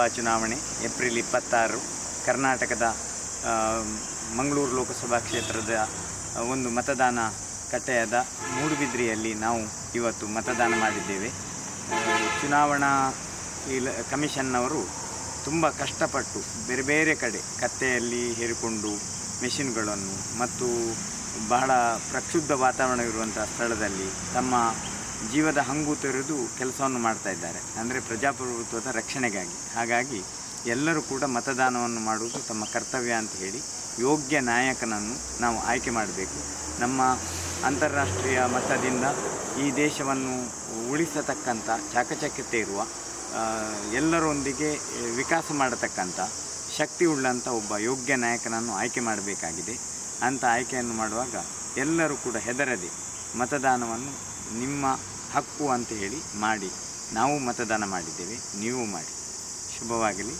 ಲೋಕಸಭಾ ಚುನಾವಣೆ ಏಪ್ರಿಲ್ 26 ಕರ್ನಾಟಕದ ಮಂಗಳೂರು ಲೋಕಸಭಾ ಕ್ಷೇತ್ರದ ಒಂದು ಮತದಾನ ಕಟ್ಟೆಯಾದ ಮೂಡುಬಿದ್ರಿಯಲ್ಲಿ ನಾವು ಇವತ್ತು ಮತದಾನ ಮಾಡಿದ್ದೇವೆ. ಚುನಾವಣಾ ಕಮಿಷನ್ನವರು ತುಂಬ ಕಷ್ಟಪಟ್ಟು ಬೇರೆ ಬೇರೆ ಕಡೆ ಕತ್ತೆಯಲ್ಲಿ ಹೇರಿಕೊಂಡು ಮೆಷಿನ್ಗಳನ್ನು ಮತ್ತು ಬಹಳ ಪ್ರಕ್ಷುಬ್ಧ ವಾತಾವರಣವಿರುವಂಥ ಸ್ಥಳದಲ್ಲಿ ತಮ್ಮ ಜೀವದ ಹಂಗು ತೊರೆದು ಕೆಲಸವನ್ನು ಮಾಡ್ತಾ ಇದ್ದಾರೆ, ಅಂದರೆ ಪ್ರಜಾಪ್ರಭುತ್ವದ ರಕ್ಷಣೆಗಾಗಿ. ಹಾಗಾಗಿ ಎಲ್ಲರೂ ಕೂಡ ಮತದಾನವನ್ನು ಮಾಡುವುದು ತಮ್ಮ ಕರ್ತವ್ಯ ಅಂತ ಹೇಳಿ ಯೋಗ್ಯ ನಾಯಕನನ್ನು ನಾವು ಆಯ್ಕೆ ಮಾಡಬೇಕು. ನಮ್ಮ ಅಂತಾರಾಷ್ಟ್ರೀಯ ಮಟ್ಟದಿಂದ ಈ ದೇಶವನ್ನು ಉಳಿಸತಕ್ಕಂಥ ಚಾಕಚಕ್ಯತೆ ಇರುವ ಎಲ್ಲರೊಂದಿಗೆ ವಿಕಾಸ ಮಾಡತಕ್ಕಂಥ ಶಕ್ತಿ ಉಳ್ಳಂಥ ಒಬ್ಬ ಯೋಗ್ಯ ನಾಯಕನನ್ನು ಆಯ್ಕೆ ಮಾಡಬೇಕಾಗಿದೆ. ಅಂಥ ಆಯ್ಕೆಯನ್ನು ಮಾಡುವಾಗ ಎಲ್ಲರೂ ಕೂಡ ಹೆದರದೆ ಮತದಾನವನ್ನು ನಿಮ್ಮ ಹಕ್ಕು ಅಂತ ಹೇಳಿ ಮಾಡಿ. ನಾವು ಮತದಾನ ಮಾಡಿದ್ದೇವೆ, ನೀವು ಮಾಡಿ. ಶುಭವಾಗಲಿ.